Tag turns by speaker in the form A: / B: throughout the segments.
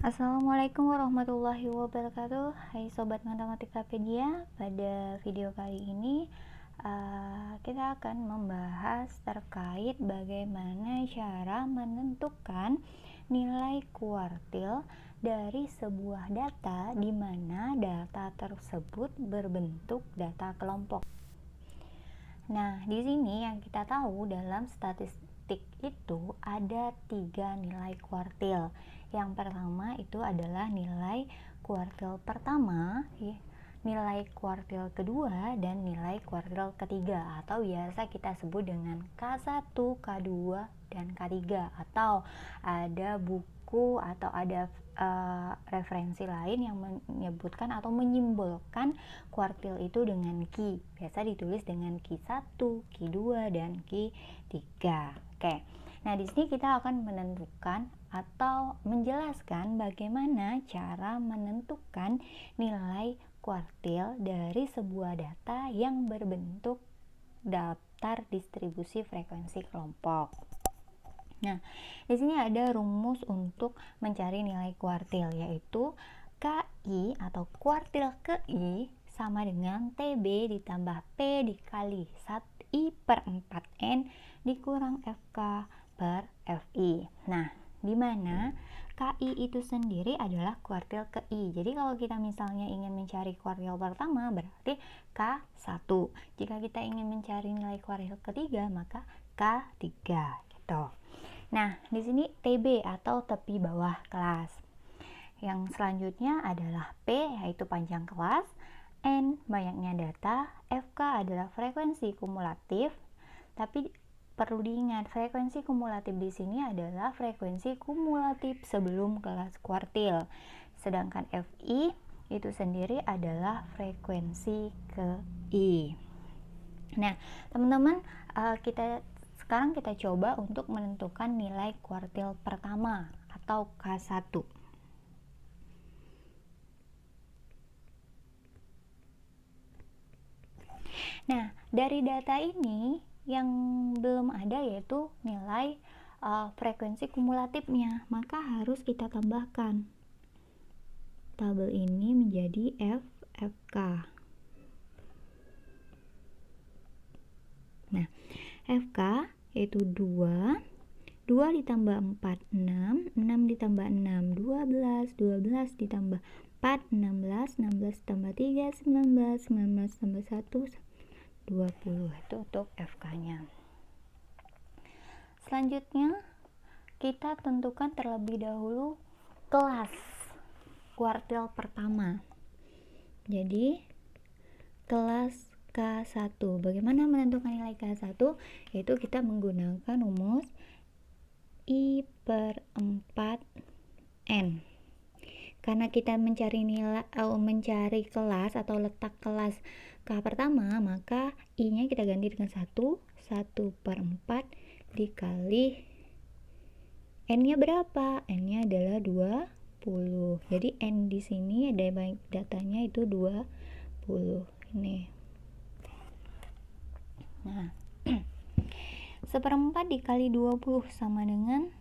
A: Assalamualaikum warahmatullahi wabarakatuh. Hai Sobat Matematikapedia. Pada video kali ini kita akan membahas terkait bagaimana cara menentukan nilai kuartil dari sebuah data di mana data tersebut berbentuk data kelompok. Nah, di sini yang kita tahu dalam statistik itu ada 3 nilai kuartil. Yang pertama itu adalah nilai kuartil pertama, nilai kuartil kedua, dan nilai kuartil ketiga, atau biasa kita sebut dengan K1, K2, dan K3, atau ada buku atau ada referensi lain yang menyebutkan atau menyimbolkan kuartil itu dengan Ki. Biasa ditulis dengan Ki1, Ki2, dan Ki3. Oke. Nah, di sini kita akan menentukan atau menjelaskan bagaimana cara menentukan nilai kuartil dari sebuah data yang berbentuk daftar distribusi frekuensi kelompok. Nah, di sini ada rumus untuk mencari nilai kuartil, yaitu KI atau kuartil ke I sama dengan TB ditambah P dikali 1I per 4N dikurang FK per FI. Nah, di mana KI itu sendiri adalah kuartil ke I. Jadi kalau kita misalnya ingin mencari kuartil pertama berarti K1. Jika kita ingin mencari nilai kuartil ketiga maka K3 gitu. Nah, di sini TB atau tepi bawah kelas. Yang selanjutnya adalah P yaitu panjang kelas, N banyaknya data, FK adalah frekuensi kumulatif. Tapi perlu diingat, frekuensi kumulatif di sini adalah frekuensi kumulatif sebelum kelas kuartil. Sedangkan FI itu sendiri adalah frekuensi ke I. Nah, teman-teman, sekarang kita coba untuk menentukan nilai kuartil pertama atau K1. Nah, dari data ini yang belum ada yaitu nilai frekuensi kumulatifnya, maka harus kita tambahkan tabel ini menjadi FK. Nah, FK yaitu 2 ditambah 4, 6 ditambah 6, 12 ditambah 4, 16 tambah 3, 19 tambah 1, 20. Itu untuk FK-nya. Selanjutnya, kita tentukan terlebih dahulu kelas kuartil pertama. Jadi, kelas K1. Bagaimana menentukan nilai K1? Yaitu kita menggunakan rumus I per 4N. Karena kita mencari kelas atau letak kelas K pertama, maka I-nya kita ganti dengan 1 per 4 dikali N-nya berapa? N-nya adalah 20. Jadi N di sini ada banyak datanya itu 20. Ini. Nah, 1/4 dikali 20 sama dengan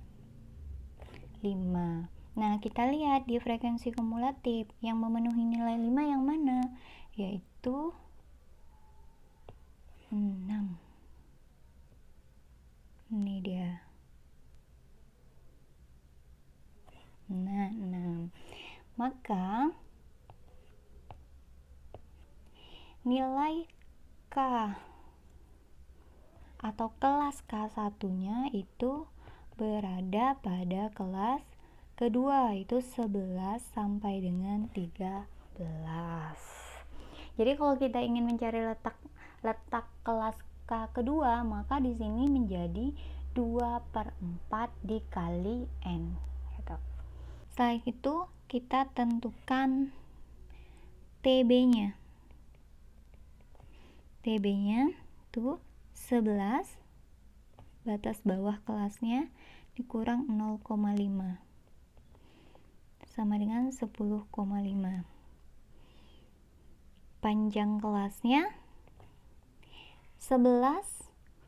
A: 5. Nah, kita lihat di frekuensi kumulatif yang memenuhi nilai 5 yang mana? Yaitu 6. Ini dia. Nah, 6. Maka nilai K atau kelas K1-nya itu berada pada kelas kedua, itu 11 sampai dengan 13. Jadi kalau kita ingin mencari letak kelas K kedua, maka di sini menjadi 2/4 dikali N. Gitu. Setelah itu kita tentukan TB-nya. TB-nya tuh 11 batas bawah kelasnya dikurang 0,5 sama dengan 10,5. Panjang kelasnya 11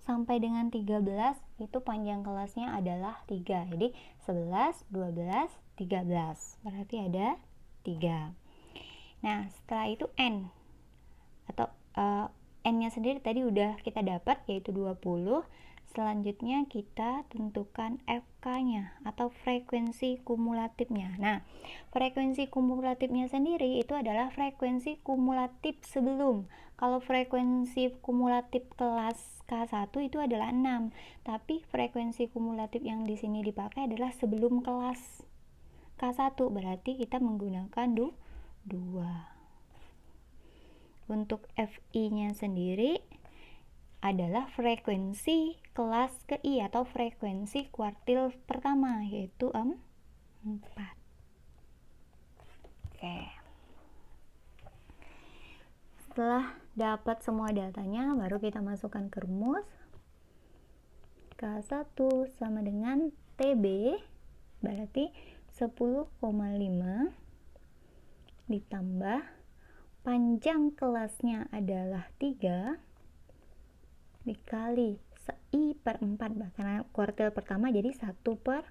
A: sampai dengan 13 itu panjang kelasnya adalah 3. Jadi 11, 12, 13. Berarti ada 3. Nah, setelah itu N atau N-nya sendiri tadi udah kita dapat, yaitu 20. Selanjutnya kita tentukan FK-nya atau frekuensi kumulatifnya. Nah, frekuensi kumulatifnya sendiri itu adalah frekuensi kumulatif sebelum. Kalau frekuensi kumulatif kelas K1 itu adalah 6, tapi frekuensi kumulatif yang di sini dipakai adalah sebelum kelas K1, berarti kita menggunakan 2. Untuk FI-nya sendiri adalah frekuensi kelas ke-I atau frekuensi kuartil pertama, yaitu 4. Oke. Setelah dapat semua datanya, baru kita masukkan ke rumus. K1 sama dengan TB, berarti 10,5 ditambah panjang kelasnya adalah 3 dikali I per 4, karena kuartil pertama jadi 1/4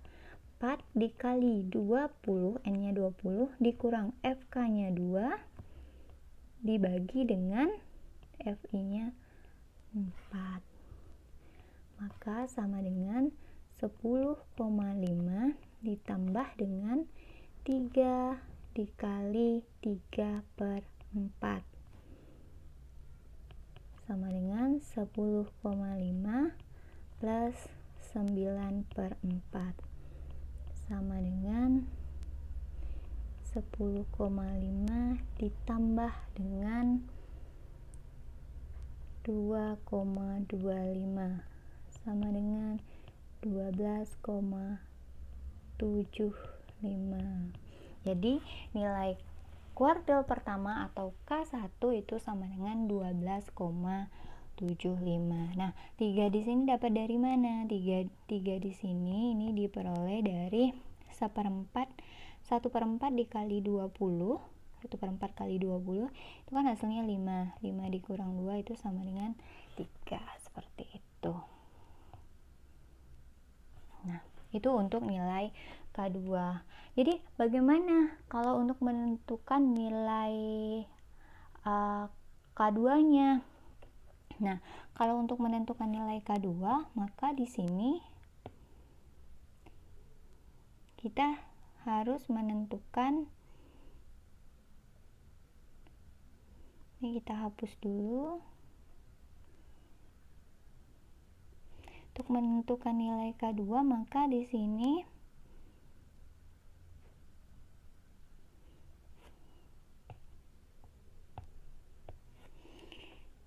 A: dikali 20, N-nya 20 dikurang FK-nya 2 dibagi dengan FI-nya 4, maka sama dengan 10,5 ditambah dengan 3 dikali 3/4 sama dengan 10,5 plus 9/4 sama dengan 10,5 ditambah dengan 2,25 sama dengan 12,75. Jadi nilai kuartil pertama atau K1 itu sama dengan 12,75. Nah, 3 di sini dapat dari mana? 3 di sini ini diperoleh dari 1/4 dikali 20. 1/4 kali 20 itu kan hasilnya 5. 5 dikurang 2 itu sama dengan 3. Seperti itu. Nah, itu untuk nilai K2. Jadi bagaimana kalau untuk menentukan nilai K2-nya? Nah, kalau untuk menentukan nilai K2, maka di sini kita harus menentukan, ini kita hapus dulu. Untuk menentukan nilai K2, maka di sini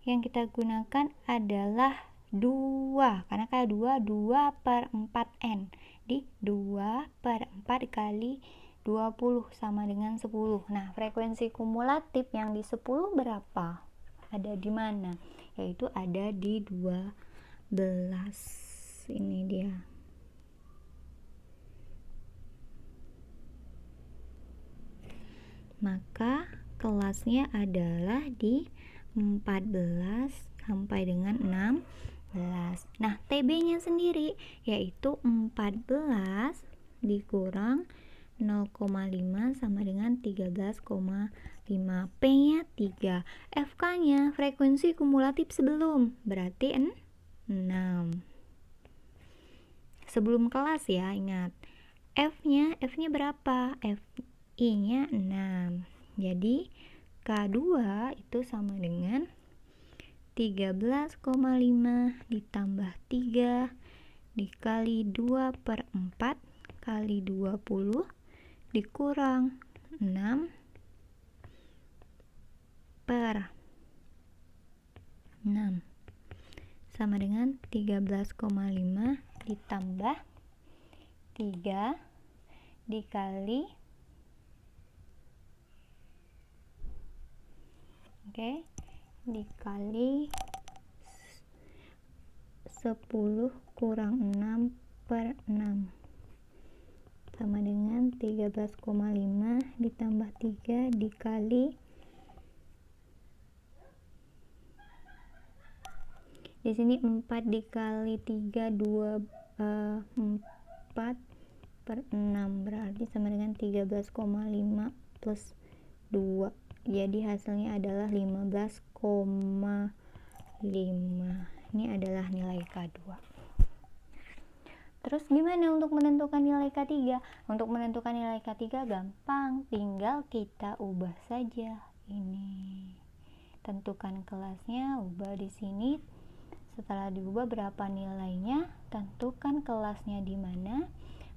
A: yang kita gunakan adalah 2, karena K2 2/4N di 2/4 kali 20 sama dengan 10. Nah, frekuensi kumulatif yang di 10 berapa? Ada di mana? Yaitu ada di 12. Ini dia. Maka kelasnya adalah di 14 sampai dengan 16. Nah, TB-nya sendiri yaitu 14 dikurang 0,5 sama dengan 13,5. P-nya 3. FK-nya frekuensi kumulatif sebelum, berarti 6. Sebelum kelas ya, ingat. F-nya berapa? FI-nya 6. Jadi K2 itu sama dengan 13,5 ditambah 3 dikali 2/4 kali 20 dikurang 6/6 sama dengan 13,5 ditambah 3 dikali dikali 10 kurang 6/6 sama dengan 13,5 ditambah 3 dikali Di sini 4 dikali 3 4 per 6 berarti sama dengan 13,5 plus 2. Jadi hasilnya adalah 15,5. Ini adalah nilai K2. Terus gimana untuk menentukan nilai K3? Untuk menentukan nilai K3 gampang, tinggal kita ubah saja. Ini tentukan kelasnya, ubah di sini. Setelah diubah berapa nilainya, tentukan kelasnya di mana,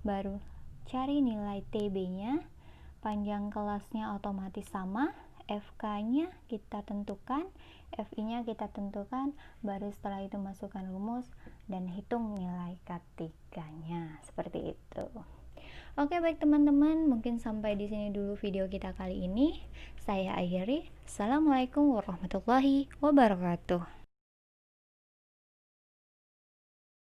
A: baru cari nilai TB-nya, panjang kelasnya otomatis sama, FK-nya kita tentukan, FI-nya kita tentukan, baru setelah itu masukkan rumus dan hitung nilai K3-nya. Seperti itu. Oke, baik teman-teman, mungkin sampai di sini dulu video kita kali ini. Saya akhiri. Assalamualaikum warahmatullahi wabarakatuh.